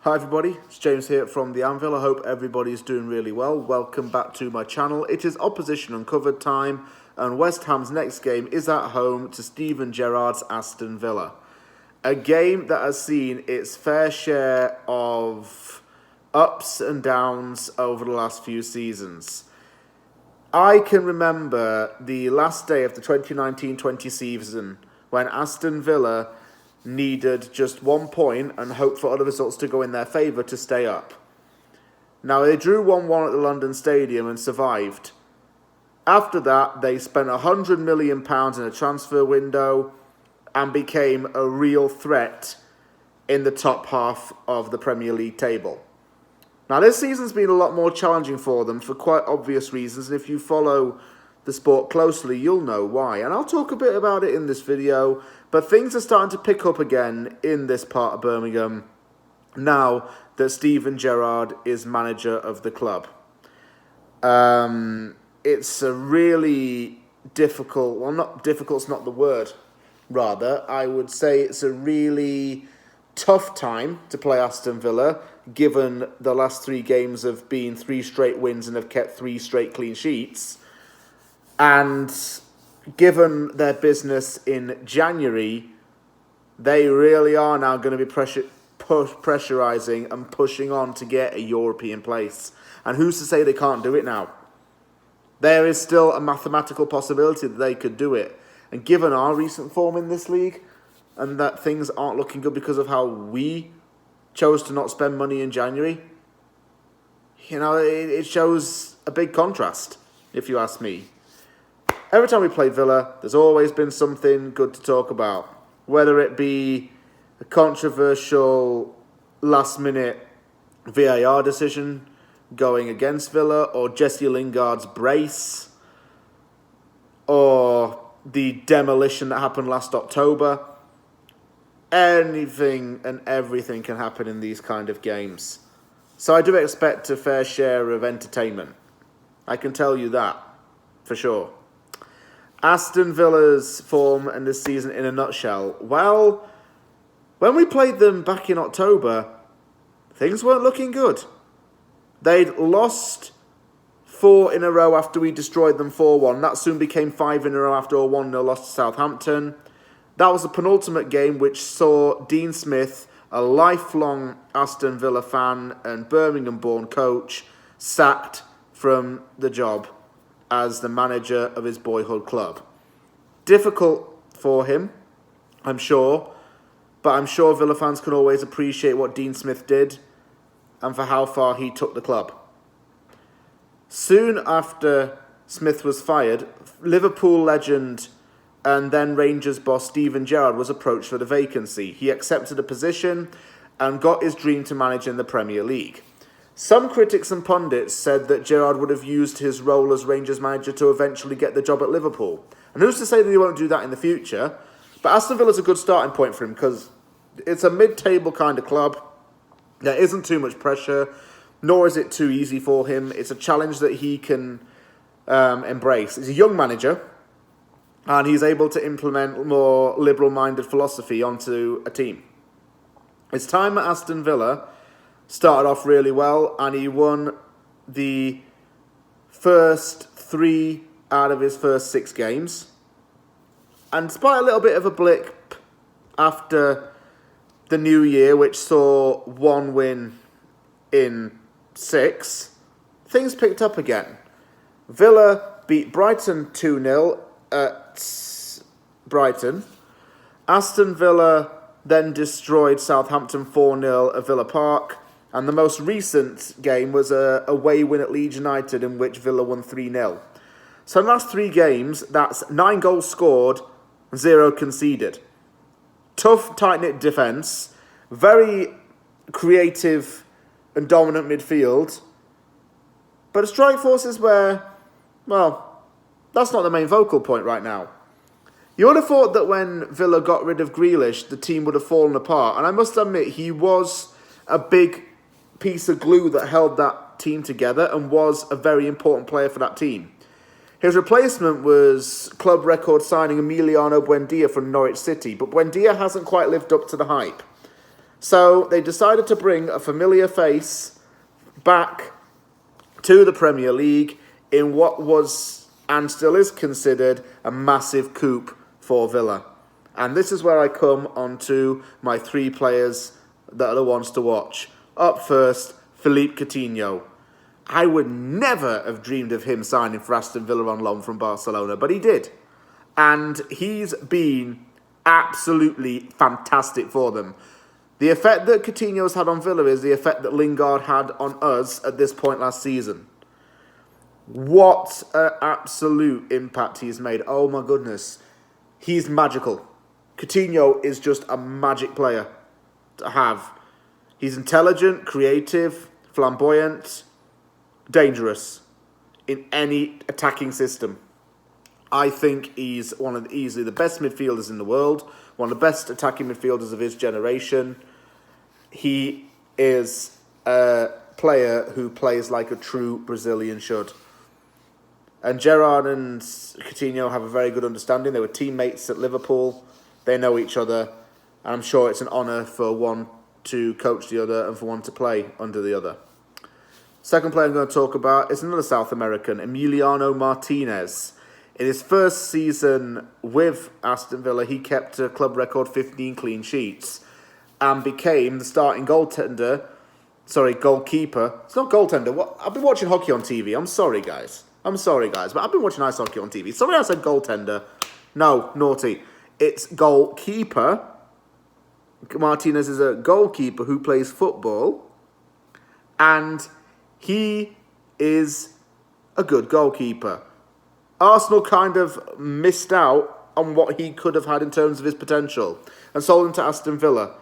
Hi everybody, it's James here from The Anvil. I hope everybody's doing really well. Welcome back to my channel. It is Opposition Uncovered time, and West Ham's next game is at home to Steven Gerrard's Aston Villa. A game that has seen its fair share of ups and downs over the last few seasons. I can remember the last day of the 2019-20 season when Aston Villa needed just 1 point and hoped for other results to go in their favour to stay up. Now, they drew 1-1 at the London Stadium and survived. After that, they spent £100 million in a transfer window and became a real threat in the top half of the Premier League table. Now, this season's been a lot more challenging for them for quite obvious reasons, and if you follow the sport closely, you'll know why. And I'll talk a bit about it in this video, but things are starting to pick up again in this part of Birmingham now that Steven Gerrard is manager of the club. It's a really difficult, well, not difficult's not the word, rather. I would say it's a really tough time to play Aston Villa, given the last 3 games have been 3 straight wins and have kept 3 straight clean sheets. And given their business in January, they really are now going to be pressurising and pushing on to get a European place. And who's to say they can't do it now? There is still a mathematical possibility that they could do it. And given our recent form in this league, and that things aren't looking good because of how we chose to not spend money in January, you know, it shows a big contrast, if you ask me. Every time we played Villa, there's always been something good to talk about. Whether it be a controversial last-minute VAR decision going against Villa, or Jesse Lingard's brace, or the demolition that happened last October. Anything and everything can happen in these kind of games. So I do expect a fair share of entertainment. I can tell you that, for sure. Aston Villa's form in this season in a nutshell. Well, when we played them back in October, things weren't looking good. They'd lost 4 in a row after we destroyed them 4-1. That soon became 5 in a row after a 1-0 loss to Southampton. That was the penultimate game which saw Dean Smith, a lifelong Aston Villa fan and Birmingham-born coach, sacked from the job as the manager of his boyhood club. Difficult for him, I'm sure, but I'm sure Villa fans can always appreciate what Dean Smith did and for how far he took the club. Soon after Smith was fired, Liverpool legend and then Rangers boss Steven Gerrard was approached for the vacancy. He accepted a position and got his dream to manage in the Premier League. Some critics and pundits said that Gerrard would have used his role as Rangers manager to eventually get the job at Liverpool. And who's to say that he won't do that in the future? But Aston Villa's a good starting point for him because it's a mid-table kind of club. There isn't too much pressure, nor is it too easy for him. It's a challenge that he can embrace. He's a young manager, and he's able to implement more liberal-minded philosophy onto a team. His time at Aston Villa started off really well, and he won the first 3 out of his first 6 games. And despite a little bit of a blip after the new year, which saw 1 win in 6, things picked up again. Villa beat Brighton 2-0 at Brighton. Aston Villa then destroyed Southampton 4-0 at Villa Park. And the most recent game was a away win at Leeds United in which Villa won 3-0. So in the last 3 games, that's 9 goals scored, 0 conceded. Tough, tight-knit defence, very creative and dominant midfield. But a strike force is where, well, that's not the main focal point right now. You would have thought that when Villa got rid of Grealish, the team would have fallen apart. And I must admit, he was a big piece of glue that held that team together and was a very important player for that team. His replacement was club record signing Emiliano Buendia from Norwich City, but Buendia hasn't quite lived up to the hype. So they decided to bring a familiar face back to the Premier League in what was and still is considered a massive coup for Villa. And this is where I come on to my 3 players that are the ones to watch. Up first, Philippe Coutinho. I would never have dreamed of him signing for Aston Villa on loan from Barcelona, but he did. And he's been absolutely fantastic for them. The effect that Coutinho's had on Villa is the effect that Lingard had on us at this point last season. What an absolute impact he's made. Oh my goodness. He's magical. Coutinho is just a magic player to have. He's intelligent, creative, flamboyant, dangerous in any attacking system. I think he's easily the best midfielders in the world, one of the best attacking midfielders of his generation. He is a player who plays like a true Brazilian should. And Gerrard and Coutinho have a very good understanding. They were teammates at Liverpool. They know each other. And I'm sure it's an honour for one to coach the other and for one to play under the other. Second player I'm going to talk about is another South American, Emiliano Martinez. In his first season with Aston Villa, he kept a club record 15 clean sheets and became the starting goalkeeper. It's not goaltender. I've been watching hockey on TV. I'm sorry, guys, but I've been watching ice hockey on TV. Sorry I said goaltender. No, naughty. It's goalkeeper. Martinez is a goalkeeper who plays football, and he is a good goalkeeper. Arsenal kind of missed out on what he could have had in terms of his potential and sold him to Aston Villa.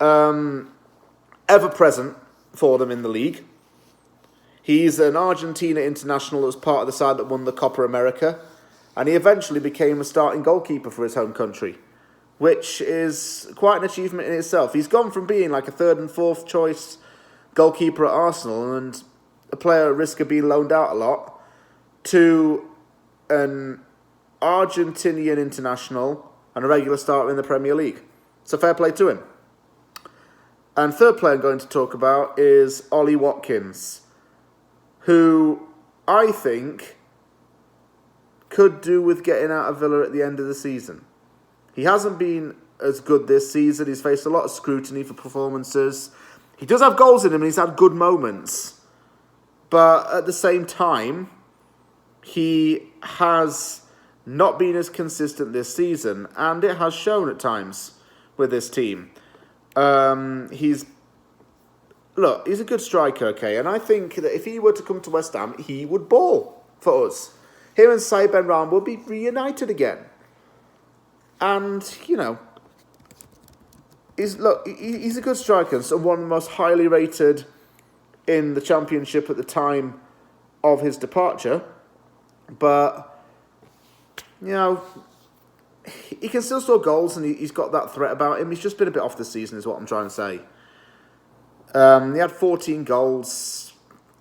Ever present for them in the league. He's an Argentina international that was part of the side that won the Copa America, and he eventually became a starting goalkeeper for his home country, which is quite an achievement in itself. He's gone from being like a 3rd and 4th choice goalkeeper at Arsenal and a player at risk of being loaned out a lot to an Argentinian international and a regular starter in the Premier League. So fair play to him. And third player I'm going to talk about is Ollie Watkins, who I think could do with getting out of Villa at the end of the season. He hasn't been as good this season. He's faced a lot of scrutiny for performances. He does have goals in him and he's had good moments. But at the same time, he has not been as consistent this season, and it has shown at times with this team. He's a good striker, okay, and I think that if he were to come to West Ham, he would ball for us. Him and Saïd Benrahma would be reunited again. And, he's a good striker, so one of the most highly rated in the Championship at the time of his departure. But, he can still score goals and he's got that threat about him. He's just been a bit off this season is what I'm trying to say. He had 14 goals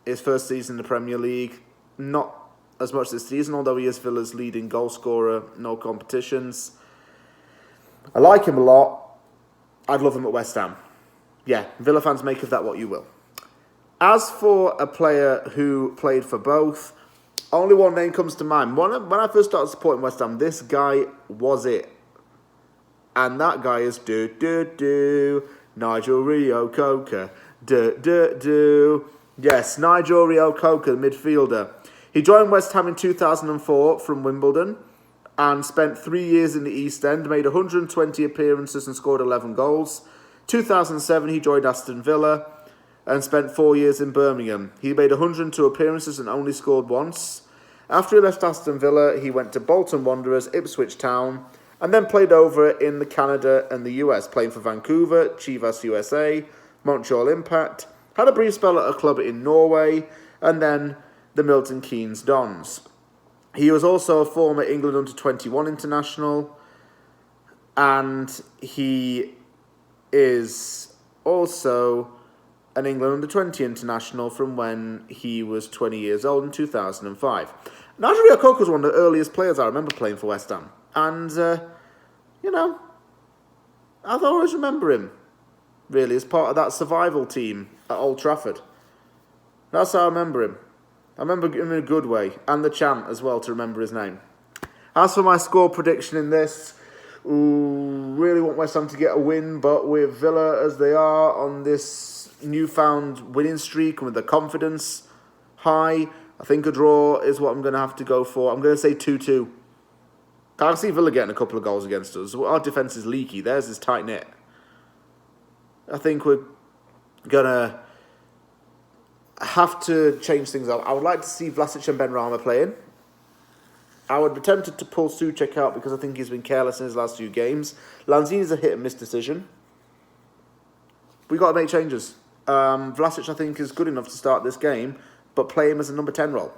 his first season in the Premier League. Not as much this season, although he is Villa's leading goal scorer, no competitions. I like him a lot. I'd love him at West Ham. Yeah, Villa fans, make of that what you will. As for a player who played for both, only one name comes to mind. When I first started supporting West Ham, this guy was it. And that guy is Nigel Reo-Coker. Yes, Nigel Reo-Coker, the midfielder. He joined West Ham in 2004 from Wimbledon and spent 3 years in the East End, made 120 appearances and scored 11 goals. 2007, he joined Aston Villa and spent 4 years in Birmingham. He made 102 appearances and only scored once. After he left Aston Villa, he went to Bolton Wanderers, Ipswich Town, and then played over in Canada and the US, playing for Vancouver, Chivas USA, Montreal Impact, had a brief spell at a club in Norway, and then the Milton Keynes Dons. He was also a former England under-21 international, and he is also an England under-20 international from when he was 20 years old in 2005. Nigel Reo-Coker was one of the earliest players I remember playing for West Ham. And, I'll always remember him. really, as part of that survival team at Old Trafford. That's how I remember him. I remember him in a good way, and the chant as well, to remember his name. As for my score prediction in this, really want West Ham to get a win, but with Villa as they are on this newfound winning streak and with the confidence high, I think a draw is what I'm going to have to go for. I'm going to say 2-2. I can see Villa getting a couple of goals against us. Our defence is leaky. Theirs is tight-knit. I think we're going to have to change things up. I would like to see Vlasic and Benrahma playing. I would be tempted to pull Souček out because I think he's been careless in his last few games. Lanzini's a hit-and-miss decision. We've got to make changes. Vlasic, I think, is good enough to start this game, but play him as a number 10 role.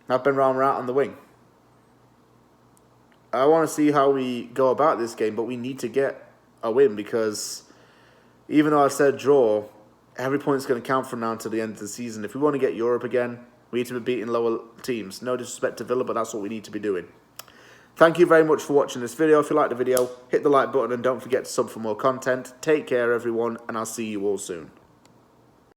Have Benrahma out on the wing. I want to see how we go about this game, but we need to get a win because even though I said draw, every point's going to count from now until the end of the season. If we want to get Europe again, we need to be beating lower teams. No disrespect to Villa, but that's what we need to be doing. Thank you very much for watching this video. If you liked the video, hit the like button and don't forget to sub for more content. Take care, everyone, and I'll see you all soon.